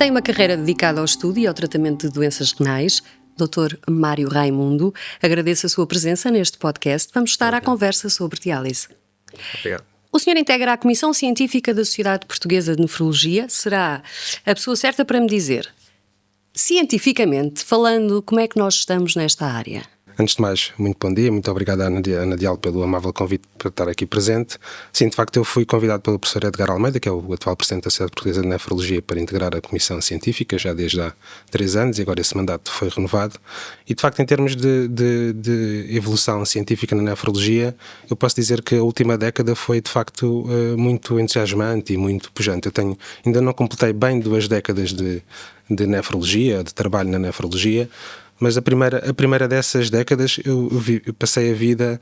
Tem uma carreira dedicada ao estudo e ao tratamento de doenças renais. Dr. Mário Raimundo, agradeço a sua presença neste podcast. Vamos estar à conversa sobre diálise. Obrigado. O senhor integra a Comissão Científica da Sociedade Portuguesa de Nefrologia. Será a pessoa certa para me dizer, cientificamente falando, como é que nós estamos nesta área? Antes de mais, muito bom dia, muito obrigado à Ana Dial pelo amável convite para estar aqui presente. Sim, de facto eu fui convidado pelo professor Edgar Almeida, que é o atual presidente da Sociedade Portuguesa de Nefrologia, para integrar a Comissão Científica, já desde há 3 anos, e agora esse mandato foi renovado. E de facto, em termos de evolução científica na nefrologia, eu posso dizer que a última década foi de facto muito entusiasmante e muito pujante. Ainda não completei bem 2 décadas de nefrologia, de trabalho na nefrologia, mas a primeira dessas décadas eu passei a vida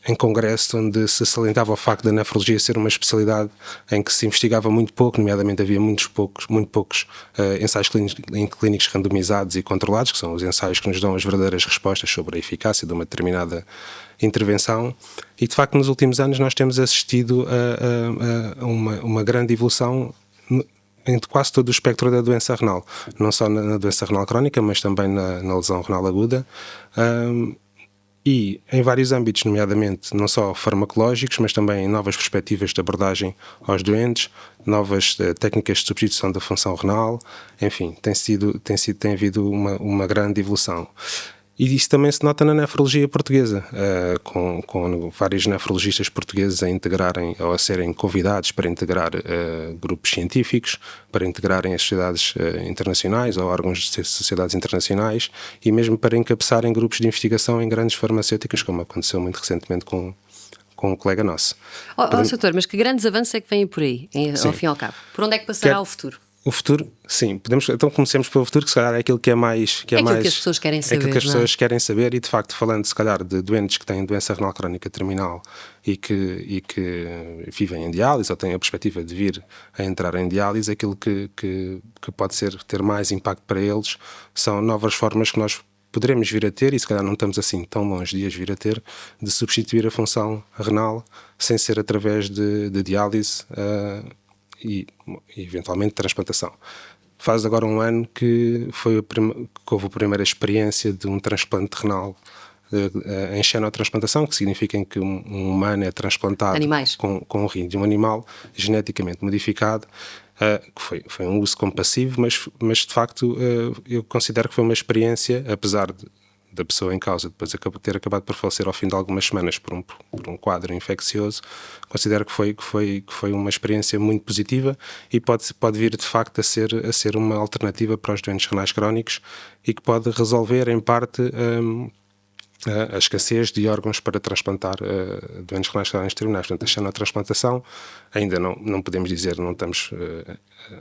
em congresso onde se salientava o facto da nefrologia ser uma especialidade em que se investigava muito pouco, nomeadamente havia muito poucos ensaios clínicos randomizados e controlados, que são os ensaios que nos dão as verdadeiras respostas sobre a eficácia de uma determinada intervenção. E de facto nos últimos anos nós temos assistido a uma grande evolução em quase todo o espectro da doença renal, não só na doença renal crónica, mas também na lesão renal aguda, e em vários âmbitos, nomeadamente não só farmacológicos, mas também em novas perspectivas de abordagem aos doentes, novas técnicas de substituição da função renal, enfim, tem havido uma grande evolução. E isso também se nota na nefrologia portuguesa, com vários nefrologistas portugueses a integrarem ou a serem convidados para integrar grupos científicos, para integrarem as sociedades internacionais ou órgãos de sociedades internacionais e mesmo para encabeçarem grupos de investigação em grandes farmacêuticas, como aconteceu muito recentemente com um colega nosso. Doutor, mas que grandes avanços é que vêm por aí, ao fim e ao cabo? Por onde é que passará o futuro? O futuro, sim, então comecemos pelo futuro, que se calhar é aquilo que é mais... que as pessoas querem saber. É aquilo que as pessoas querem saber e, de facto, falando se calhar de doentes que têm doença renal crónica terminal e que vivem em diálise ou têm a perspectiva de vir a entrar em diálise, aquilo que pode ter mais impacto para eles são novas formas que nós poderemos vir a ter, e se calhar não estamos assim tão longe de as vir a ter, de substituir a função renal sem ser através de diálise e eventualmente transplantação. Faz agora 1 ano que houve a primeira experiência de um transplante renal em xenotransplantação, que significa que um humano é transplantado com um rim de um animal geneticamente modificado, que foi um uso compassivo, mas de facto eu considero que foi uma experiência, apesar da pessoa em causa depois ter acabado por falecer ao fim de algumas semanas por um quadro infeccioso, considero que foi uma experiência muito positiva e pode vir de facto a ser uma alternativa para os doentes renais crónicos e que pode resolver em parte a escassez de órgãos para transplantar doentes renais crónicos terminais. Portanto, a xenotransplantação ainda não podemos dizer, não estamos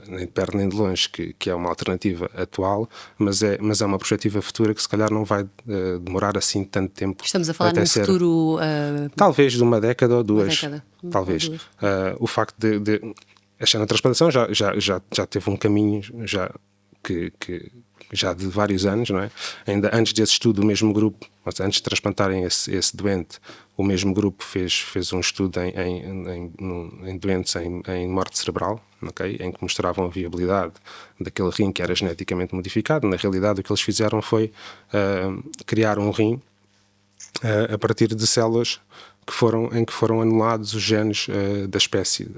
nem de perto nem de longe que é uma alternativa atual, mas é uma perspectiva futura que se calhar não vai demorar assim tanto tempo. Estamos a falar num futuro... Talvez de 1 década ou 2. Talvez. O facto de a xenotransplantação já teve um caminho já de vários anos, não é? Ainda antes desse estudo, o mesmo grupo, antes de transplantarem esse doente, o mesmo grupo fez um estudo em doentes em morte cerebral, okay? Em que mostravam a viabilidade daquele rim que era geneticamente modificado. Na realidade, o que eles fizeram foi criar um rim a partir de células em que foram anulados os genes da espécie,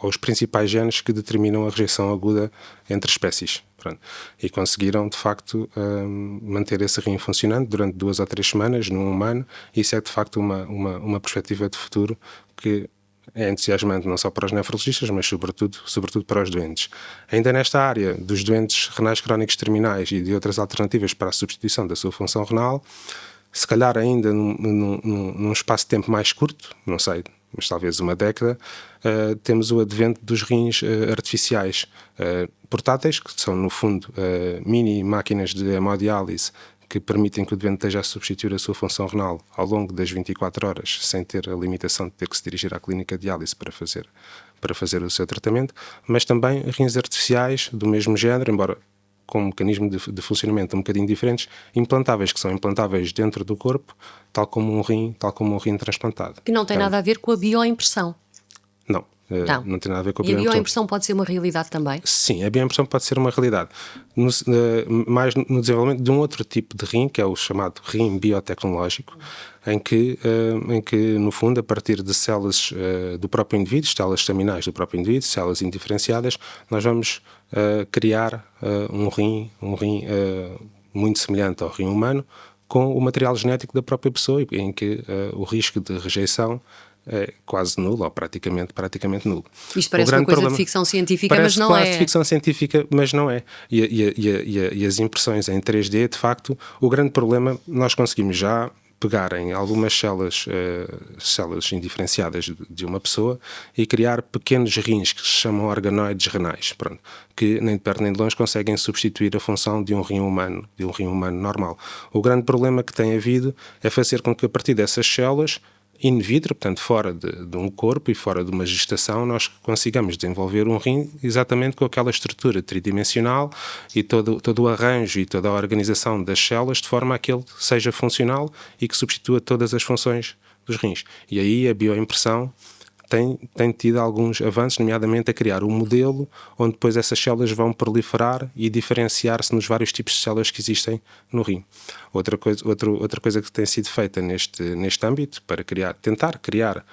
ou os principais genes que determinam a rejeição aguda entre espécies. Pronto. E conseguiram, de facto, manter esse rim funcionando durante 2 ou 3 semanas, num humano. Isso é, de facto, uma perspectiva de futuro que é entusiasmante não só para os nefrologistas, mas sobretudo para os doentes. Ainda nesta área dos doentes renais crónicos terminais e de outras alternativas para a substituição da sua função renal, se calhar ainda num espaço de tempo mais curto, não sei, mas talvez 1 década, temos o advento dos rins artificiais portáteis, que são no fundo mini máquinas de hemodiálise que permitem que o doente esteja a substituir a sua função renal ao longo das 24 horas, sem ter a limitação de ter que se dirigir à clínica de diálise para fazer o seu tratamento, mas também rins artificiais do mesmo género, embora com um mecanismo de funcionamento um bocadinho diferentes, implantáveis, que são implantáveis dentro do corpo, tal como um rim transplantado. Que não tem nada a ver com a bioimpressão. Não. Não tem nada a ver com a E a bioimpressão. bioimpressão pode ser uma realidade também? Sim, a bioimpressão pode ser uma realidade. Mais no desenvolvimento de um outro tipo de rim, que é o chamado rim biotecnológico, em que, no fundo, a partir de células do próprio indivíduo, células estaminais do próprio indivíduo, células indiferenciadas, nós vamos criar um rim muito semelhante ao rim humano, com o material genético da própria pessoa, em que o risco de rejeição é quase nulo, ou praticamente nulo. Isto parece uma coisa de ficção científica, mas não quase é. de ficção científica, mas não é. E as impressões em 3D, de facto, o grande problema, nós conseguimos já pegar em algumas células indiferenciadas de uma pessoa e criar pequenos rins que se chamam organoides renais, pronto, que nem de perto nem de longe conseguem substituir a função de um rim humano normal. O grande problema que tem havido é fazer com que a partir dessas células in vitro, portanto fora de um corpo e fora de uma gestação, nós consigamos desenvolver um rim exatamente com aquela estrutura tridimensional e todo o arranjo e toda a organização das células de forma a que ele seja funcional e que substitua todas as funções dos rins. E aí a bioimpressão tem tido alguns avanços, nomeadamente a criar um modelo onde depois essas células vão proliferar e diferenciar-se nos vários tipos de células que existem no rim. Outra coisa que tem sido feita neste âmbito para tentar criar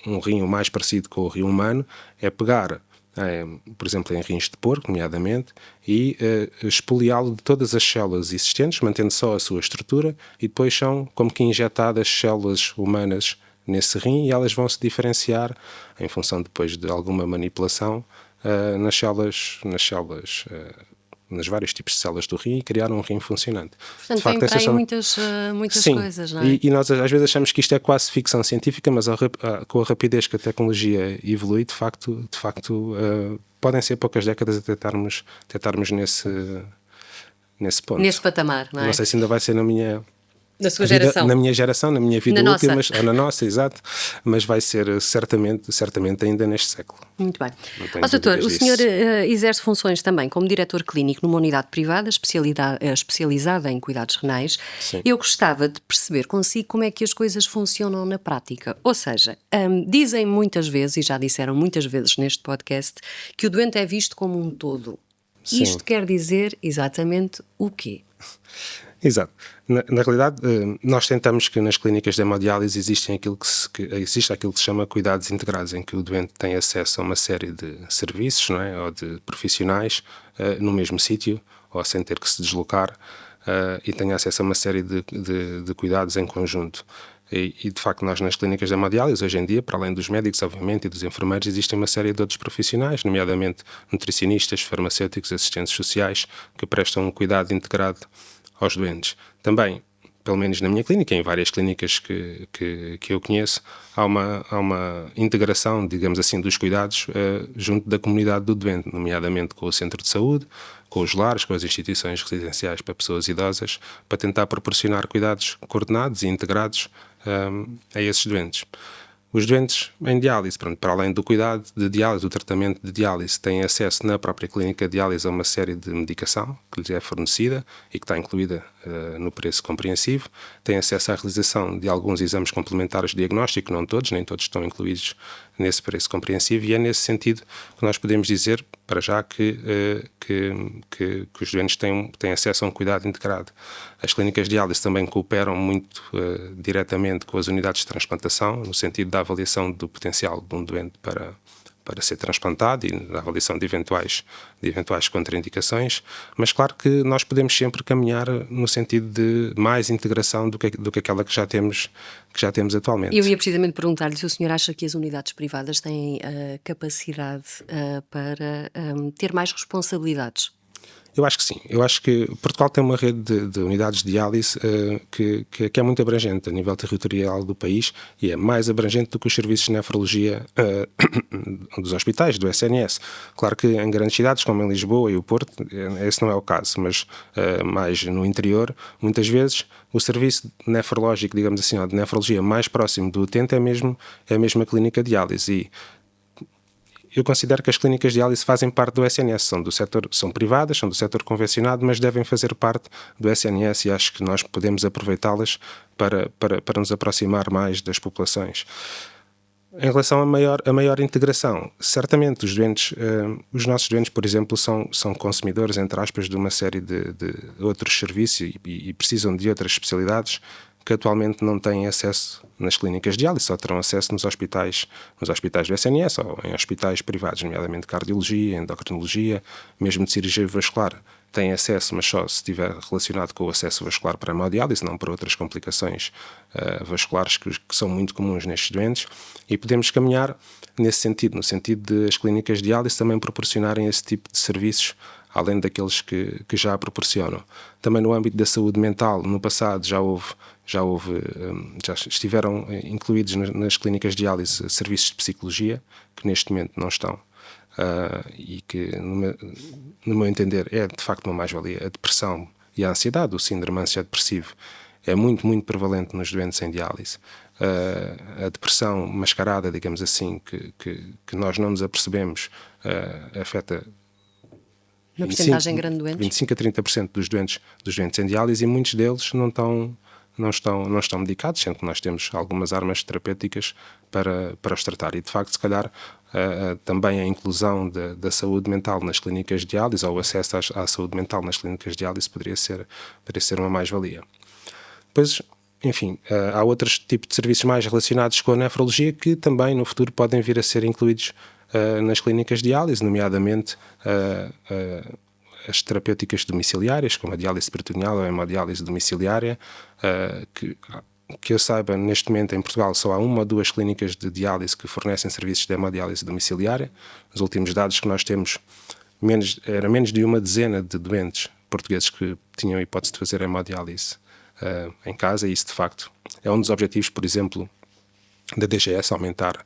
um rim o mais parecido com o rim humano é pegar, por exemplo, em rins de porco, nomeadamente, e expoliá-lo de todas as células existentes, mantendo só a sua estrutura, e depois são como que injetadas células humanas nesse rim e elas vão se diferenciar em função depois de alguma manipulação nos vários tipos de células do rim e criar um rim funcionante. Portanto, vem para aí muitas Sim, coisas, não é? E nós às vezes achamos que isto é quase ficção científica, mas com a rapidez que a tecnologia evolui, de facto podem ser poucas décadas até estarmos nesse ponto. Nesse patamar, não é? Não sei se ainda vai ser na sua geração. Na minha geração, na minha vida Na útil, nossa. ou na nossa, exato, mas vai ser certamente ainda neste século. Muito bem. Não tenho Doutor, o dúvidas senhor disso. exerce funções também como diretor clínico numa unidade privada especializada em cuidados renais. Sim. Eu gostava de perceber consigo como é que as coisas funcionam na prática. Ou seja, dizem muitas vezes, e já disseram muitas vezes neste podcast, que o doente é visto como um todo. Sim. Isto quer dizer exatamente o quê? Exato. Na realidade, nós tentamos que nas clínicas de hemodiálise existe aquilo que se chama cuidados integrados, em que o doente tem acesso a uma série de serviços, não é? Ou de profissionais no mesmo sítio, ou sem ter que se deslocar, e tem acesso a uma série de cuidados em conjunto. E de facto nós nas clínicas de hemodiálise hoje em dia, para além dos médicos obviamente e dos enfermeiros, existem uma série de outros profissionais, nomeadamente nutricionistas, farmacêuticos, assistentes sociais, que prestam um cuidado integrado aos doentes. Também, pelo menos na minha clínica, em várias clínicas que eu conheço, há uma integração, digamos assim, dos cuidados junto da comunidade do doente, nomeadamente com o centro de saúde, com os lares, com as instituições residenciais para pessoas idosas, para tentar proporcionar cuidados coordenados e integrados a esses doentes. Os doentes em diálise, para além do cuidado de diálise, do tratamento de diálise, têm acesso na própria clínica de diálise a uma série de medicação que lhes é fornecida e que está incluída no preço compreensivo. Têm acesso à realização de alguns exames complementares de diagnóstico, não todos, nem todos estão incluídos nesse preço compreensivo, e é nesse sentido que nós podemos dizer, para já, que os doentes têm acesso a um cuidado integrado. As clínicas de diálise também cooperam muito diretamente com as unidades de transplantação, no sentido da avaliação do potencial de um doente para ser transplantado e da avaliação de eventuais contraindicações, mas claro que nós podemos sempre caminhar no sentido de mais integração do que aquela que já temos atualmente. Eu ia precisamente perguntar-lhe se o senhor acha que as unidades privadas têm capacidade para ter mais responsabilidades. Eu acho que sim. Eu acho que Portugal tem uma rede de unidades de diálise que é muito abrangente a nível territorial do país e é mais abrangente do que os serviços de nefrologia dos hospitais, do SNS. Claro que em grandes cidades, como em Lisboa e o Porto, esse não é o caso, mas mais no interior, muitas vezes o serviço nefrológico, digamos assim, ou de nefrologia mais próximo do utente é mesmo a clínica de diálise. E eu considero que as clínicas de diálise fazem parte do SNS, são privadas, são do setor convencionado, mas devem fazer parte do SNS e acho que nós podemos aproveitá-las para nos aproximar mais das populações. Em relação a maior integração, certamente os nossos doentes, por exemplo, são consumidores, entre aspas, de uma série de outros serviços e precisam de outras especialidades que atualmente não têm acesso nas clínicas de diálise, só terão acesso nos hospitais do SNS ou em hospitais privados, nomeadamente cardiologia, endocrinologia, mesmo de cirurgia vascular. Têm acesso, mas só se estiver relacionado com o acesso vascular para a hemodiálise, não para outras complicações vasculares que são muito comuns nestes doentes, e podemos caminhar nesse sentido, no sentido de as clínicas de diálise também proporcionarem esse tipo de serviços, além daqueles que já proporcionam. Também no âmbito da saúde mental, no passado já estiveram incluídos nas clínicas de diálise serviços de psicologia, que neste momento não estão. E que, no meu entender, é de facto uma mais-valia. A depressão e a ansiedade, o síndrome ansiodepressivo, é muito, muito prevalente nos doentes em diálise. A depressão mascarada, digamos assim, que nós não nos apercebemos, afeta uma porcentagem grande de doentes? 25 a 30% dos doentes em diálise, e muitos deles não estão medicados, sendo que nós temos algumas armas terapêuticas para os tratar. E, de facto, se calhar, também a inclusão da saúde mental nas clínicas de diálise, ou o acesso à saúde mental nas clínicas de diálise, poderia ser uma mais-valia. Depois, enfim, há outros tipos de serviços mais relacionados com a nefrologia que também, no futuro, podem vir a ser incluídos nas clínicas de diálise, nomeadamente as terapêuticas domiciliárias, como a diálise peritoneal ou a hemodiálise domiciliária, que eu saiba, neste momento em Portugal só há 1 ou 2 clínicas de diálise que fornecem serviços de hemodiálise domiciliária. Os últimos dados que nós temos, era menos de uma dezena de doentes portugueses que tinham a hipótese de fazer hemodiálise em casa, e isso de facto é um dos objetivos, por exemplo, da DGS, aumentar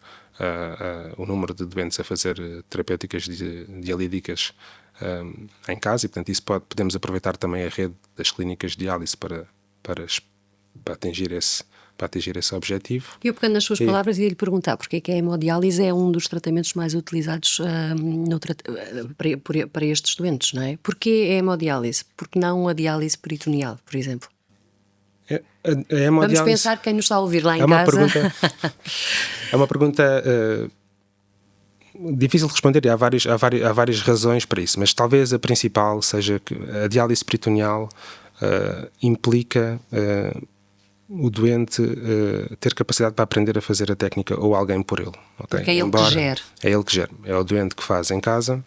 o número de doentes a fazer terapêuticas dialíticas em casa, e portanto isso podemos aproveitar também a rede das clínicas de diálise para atingir esse objetivo. Eu, pegando nas suas palavras, ia-lhe perguntar porque é que a hemodiálise é um dos tratamentos mais utilizados para estes doentes, não é? Porquê a hemodiálise? Porque não a diálise peritoneal, por exemplo? Vamos pensar quem nos está a ouvir lá em casa. É uma pergunta difícil de responder, e há várias razões para isso, mas talvez a principal seja que a diálise peritoneal implica o doente ter capacidade para aprender a fazer a técnica, ou alguém por ele. Okay? Porque é ele que gera. É ele que gera. É o doente que faz em casa,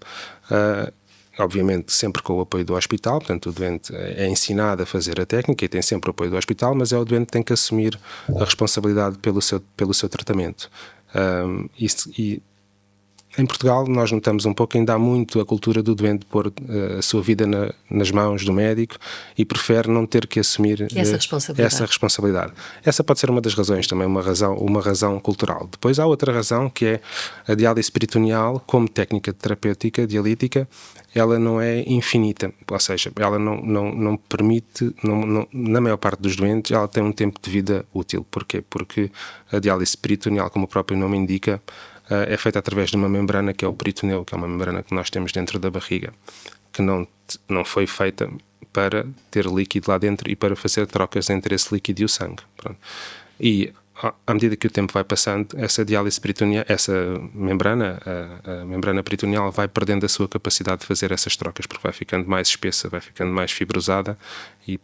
obviamente sempre com o apoio do hospital, portanto o doente é ensinado a fazer a técnica e tem sempre o apoio do hospital, mas é o doente que tem que assumir a responsabilidade pelo seu tratamento. E em Portugal nós notamos um pouco, ainda há muito a cultura do doente pôr a sua vida nas mãos do médico e prefere não ter que assumir essa responsabilidade. Essa pode ser uma das razões, também uma razão cultural. Depois há outra razão, que é a diálise peritoneal, como técnica terapêutica dialítica, ela não é infinita, ou seja, ela não permite, na maior parte dos doentes, ela tem um tempo de vida útil. Porquê? Porque a diálise peritoneal, como o próprio nome indica, é feita através de uma membrana que é o peritoneu, que é uma membrana que nós temos dentro da barriga, que não foi feita para ter líquido lá dentro e para fazer trocas entre esse líquido e o sangue. Pronto. E à medida que o tempo vai passando, essa diálise peritoneal, essa membrana, a membrana peritoneal, vai perdendo a sua capacidade de fazer essas trocas, porque vai ficando mais espessa, vai ficando mais fibrosada, e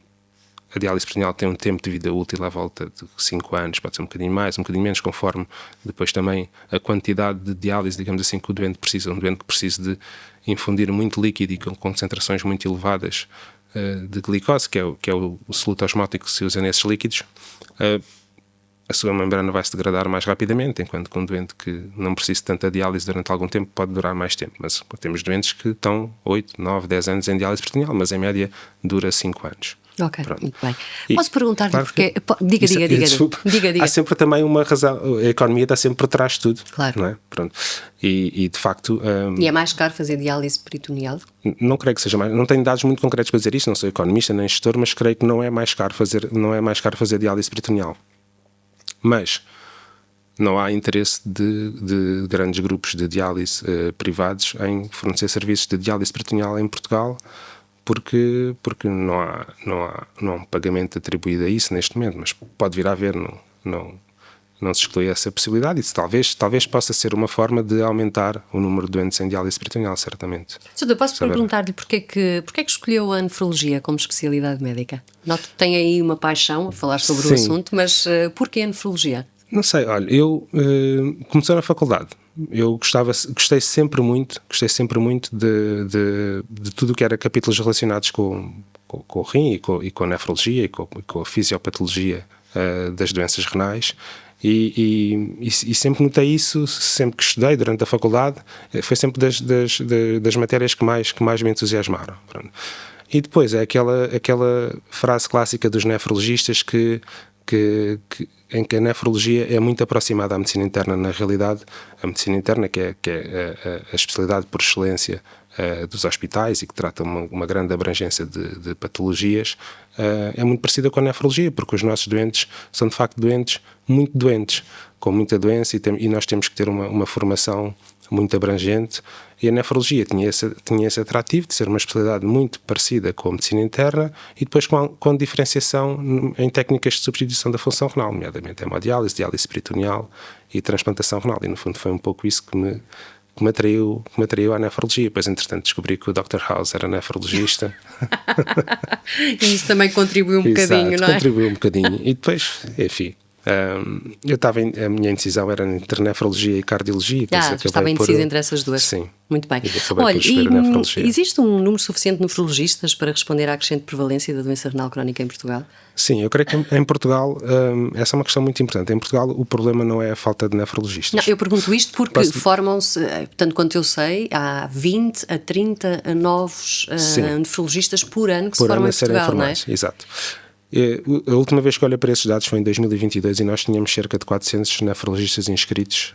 a diálise peritoneal tem um tempo de vida útil à volta de 5 anos, pode ser um bocadinho mais, um bocadinho menos, conforme depois também a quantidade de diálise, digamos assim, que o doente precisa. Um doente que precisa de infundir muito líquido e com concentrações muito elevadas de glicose, que é o soluto osmótico que se usa nesses líquidos, a sua membrana vai se degradar mais rapidamente, enquanto que um doente que não precisa de tanta diálise durante algum tempo pode durar mais tempo. Mas temos doentes que estão 8, 9, 10 anos em diálise peritoneal, mas em média dura 5 anos. Ok, Pronto. muito bem. Posso perguntar-lhe claro porque... Diga. Há sempre também uma razão, a economia está sempre por trás de tudo. Claro. Não é? Pronto. E de facto... E é mais caro fazer diálise peritoneal? Não creio que seja mais... Não tenho dados muito concretos para dizer isto, não sou economista nem gestor, mas creio que não é mais caro fazer diálise peritoneal. Mas não há interesse de grandes grupos de diálise privados em fornecer serviços de diálise peritoneal em Portugal, porque não há um pagamento atribuído a isso neste momento, mas pode vir a haver, não se exclui essa possibilidade. Isso talvez possa ser uma forma de aumentar o número de doentes em diálise peritoneal, certamente. Doutor, posso perguntar-lhe porquê que escolheu a nefrologia como especialidade médica? Noto que tem aí uma paixão a falar sobre o assunto, mas porquê a nefrologia? Não sei, olha, eu comecei na faculdade. Eu gostei sempre muito de tudo o que era capítulos relacionados com o rim e com a nefrologia e com a fisiopatologia das doenças renais. E sempre notei isso, sempre que estudei durante a faculdade, foi sempre das matérias que mais me entusiasmaram. Pronto. E depois é aquela frase clássica dos nefrologistas em que a nefrologia é muito aproximada à medicina interna. Na realidade, a medicina interna, que é a especialidade por excelência dos hospitais e que trata uma grande abrangência de patologias, é muito parecida com a nefrologia, porque os nossos doentes são de facto muito doentes, com muita doença, e nós temos que ter uma formação muito abrangente, e a nefrologia tinha esse atrativo de ser uma especialidade muito parecida com a medicina interna e depois com diferenciação em técnicas de substituição da função renal, nomeadamente hemodiálise, diálise peritoneal e transplantação renal, e no fundo foi um pouco isso que me atraiu à nefrologia. Depois, entretanto, descobri que o Dr. House era nefrologista. E isso também contribuiu um bocadinho, Exato, não é? contribuiu um bocadinho. E depois, enfim, a minha indecisão era entre nefrologia e cardiologia. Estava indeciso entre essas duas. Sim. Muito bem. Olha, existe um número suficiente de nefrologistas para responder à crescente prevalência da doença renal crónica em Portugal? Sim, eu creio que em Portugal, essa é uma questão muito importante. Em Portugal, o problema não é a falta de nefrologistas. Não, eu pergunto isto porque formam-se, tanto quanto eu sei, há 20 a 30 novos nefrologistas por ano que se formam em Portugal, não é? Exato. A última vez que olhei para esses dados foi em 2022 e nós tínhamos cerca de 400 nefrologistas inscritos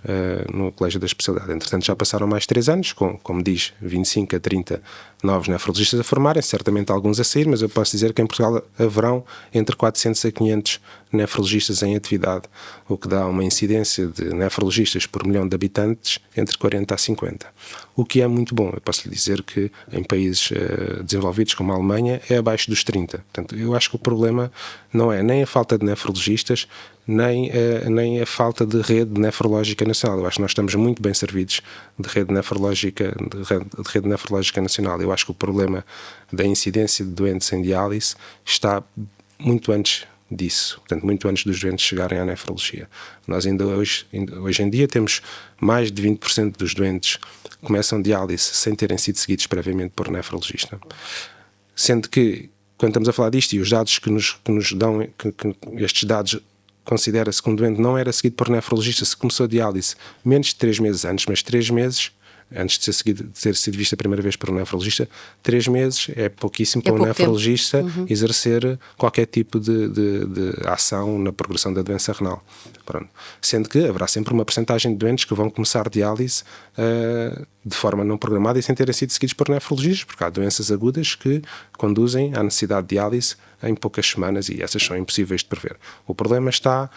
no Colégio da Especialidade. Entretanto, já passaram mais 3 anos, como diz, 25 a 30 novos nefrologistas a formarem, certamente alguns a sair, mas eu posso dizer que em Portugal haverão entre 400 a 500 nefrologistas em atividade, o que dá uma incidência de nefrologistas por milhão de habitantes entre 40 a 50. O que é muito bom. Eu posso lhe dizer que em países desenvolvidos como a Alemanha é abaixo dos 30. Portanto, eu acho que o problema não é nem a falta de nefrologistas, nem a falta de rede nefrológica nacional. Eu acho que nós estamos muito bem servidos de rede nefrológica nacional. Eu acho que o problema da incidência de doentes em diálise está muito antes disso, portanto, muito antes dos doentes chegarem à nefrologia. Nós ainda hoje em dia temos mais de 20% dos doentes que começam diálise sem terem sido seguidos previamente por nefrologista. Sendo que, quando estamos a falar disto, e os dados que nos dão, estes dados, considera-se que um doente não era seguido por nefrologista se começou a diálise menos de 3 meses antes, mas 3 meses antes de ter sido visto a primeira vez por um nefrologista, 3 meses é pouquíssimo para um nefrologista exercer qualquer tipo de ação na progressão da doença renal. Pronto. Sendo que haverá sempre uma percentagem de doentes que vão começar diálise de forma não programada e sem terem sido seguidos por nefrologistas, porque há doenças agudas que conduzem à necessidade de diálise em poucas semanas e essas são impossíveis de prever. O problema está,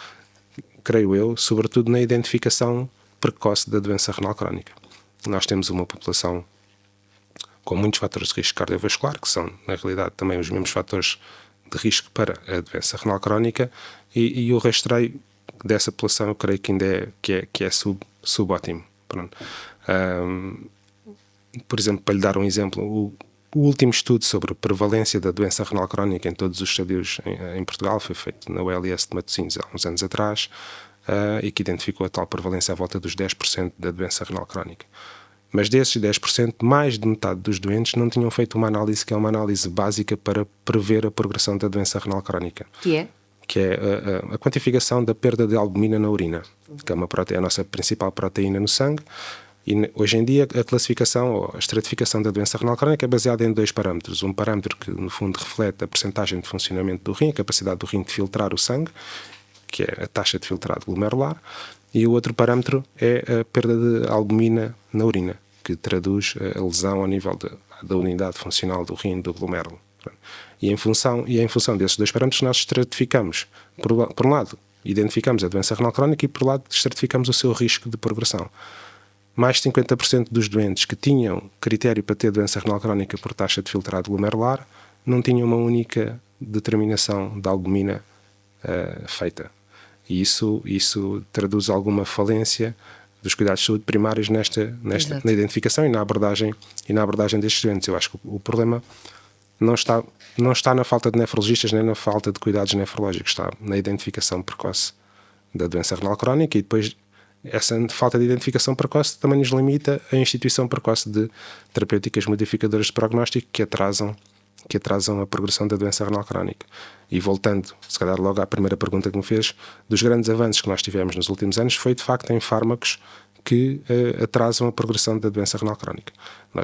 creio eu, sobretudo na identificação precoce da doença renal crónica. Nós temos uma população com muitos fatores de risco cardiovascular, que são, na realidade, também os mesmos fatores de risco para a doença renal crónica, e o rastreio dessa população eu creio que ainda é subótimo. Pronto. Por exemplo, para lhe dar um exemplo, o último estudo sobre a prevalência da doença renal crónica em todos os estadios em Portugal foi feito na ULS de Matosinhos há uns anos atrás, e que identificou a tal prevalência à volta dos 10% da doença renal crónica. Mas desses 10%, mais de metade dos doentes não tinham feito uma análise que é uma análise básica para prever a progressão da doença renal crónica. Que é? Que é a quantificação da perda de albumina na urina, que é a nossa principal proteína no sangue. E hoje em dia a classificação ou a estratificação da doença renal crónica é baseada em 2 parâmetros. Um parâmetro que no fundo reflete a percentagem de funcionamento do rim, a capacidade do rim de filtrar o sangue, que é a taxa de filtrado glomerular, e o outro parâmetro é a perda de albumina na urina, que traduz a lesão ao nível da unidade funcional do rim do glomérulo. E em função desses 2 parâmetros nós estratificamos, por um lado, identificamos a doença renal crónica e por outro lado estratificamos o seu risco de progressão. Mais de 50% dos doentes que tinham critério para ter doença renal crónica por taxa de filtrado glomerular não tinham uma única determinação da albumina feita. E isso traduz alguma falência dos cuidados de saúde primários na identificação e na abordagem destes doentes. Eu acho que o problema não está na falta de nefrologistas nem na falta de cuidados nefrológicos, está na identificação precoce da doença renal crónica, e depois essa falta de identificação precoce também nos limita a instituição precoce de terapêuticas modificadoras de prognóstico que atrasam a progressão da doença renal crónica. E voltando, se calhar logo à primeira pergunta que me fez, dos grandes avanços que nós tivemos nos últimos anos foi de facto em fármacos que atrasam a progressão da doença renal crónica.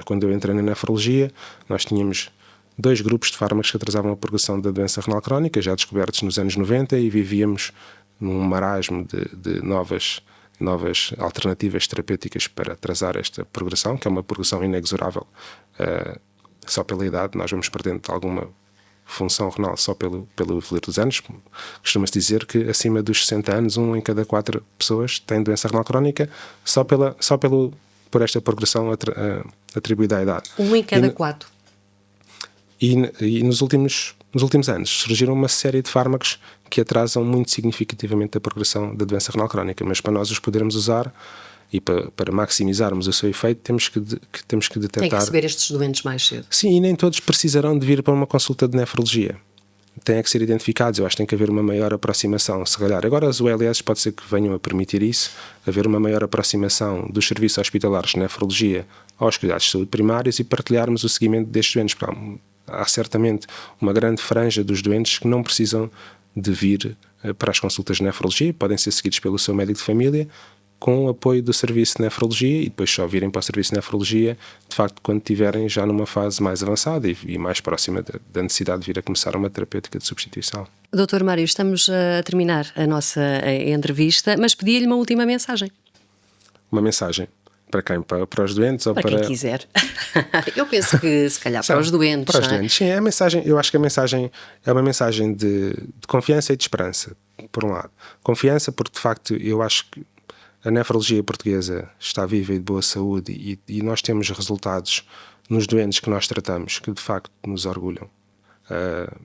Quando eu entrei na nefrologia, nós tínhamos 2 grupos de fármacos que atrasavam a progressão da doença renal crónica, já descobertos nos anos 90, e vivíamos num marasmo de novas alternativas terapêuticas para atrasar esta progressão, que é uma progressão inexorável. Só pela idade nós vamos perdendo alguma função renal só pelo evoluir dos anos. Costuma-se dizer que acima dos 60 anos, 1 em cada 4 pessoas tem doença renal crónica por esta progressão atribuída à idade. 1 em cada 4. E nos últimos anos surgiram uma série de fármacos que atrasam muito significativamente a progressão da doença renal crónica, mas para nós os podermos usar e para maximizarmos o seu efeito temos que detectar... Tem que receber estes doentes mais cedo. Sim, e nem todos precisarão de vir para uma consulta de nefrologia. Têm que ser identificados, eu acho que tem que haver uma maior aproximação, se calhar. Agora as ULS pode ser que venham a permitir isso, haver uma maior aproximação dos serviços hospitalares de nefrologia aos cuidados de saúde primários e partilharmos o seguimento destes doentes. Há certamente uma grande franja dos doentes que não precisam de vir para as consultas de nefrologia, podem ser seguidos pelo seu médico de família, com o apoio do serviço de nefrologia, e depois só virem para o serviço de nefrologia, de facto, quando estiverem já numa fase mais avançada e mais próxima da necessidade de vir a começar uma terapêutica de substituição. Dr. Mário, estamos a terminar a nossa entrevista, mas pedi-lhe uma última mensagem. Uma mensagem? Para quem? Para os doentes? Ou para quem quiser. Eu penso que se calhar para os doentes. Para os doentes, sim. Eu acho que a mensagem é uma mensagem de confiança e de esperança, por um lado. Confiança porque, de facto, eu acho que a nefrologia portuguesa está viva e de boa saúde, e nós temos resultados nos doentes que nós tratamos que, de facto, nos orgulham.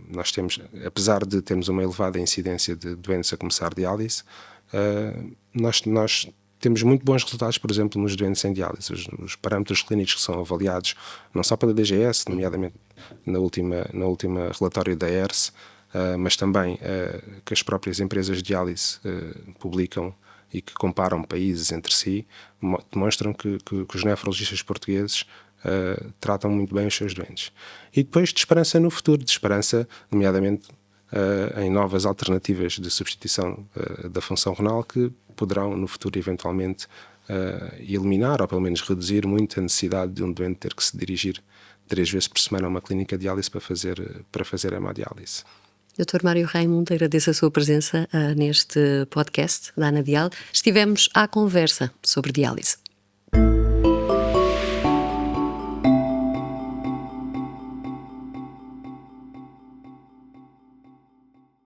Nós temos, apesar de termos uma elevada incidência de doentes a começar diálise, nós temos muito bons resultados, por exemplo, nos doentes em diálise. Os parâmetros clínicos que são avaliados, não só pela DGS, nomeadamente na última relatório da ERS, mas também que as próprias empresas de diálise publicam e que comparam países entre si, demonstram que os nefrologistas portugueses tratam muito bem os seus doentes. E depois de esperança no futuro, de esperança, nomeadamente, em novas alternativas de substituição da função renal que poderão no futuro eventualmente eliminar ou pelo menos reduzir muito a necessidade de um doente ter que se dirigir 3 vezes por semana a uma clínica de diálise para fazer hemodiálise. Dr. Mário Raimundo, agradeço a sua presença neste podcast da Anadial. Estivemos à conversa sobre diálise.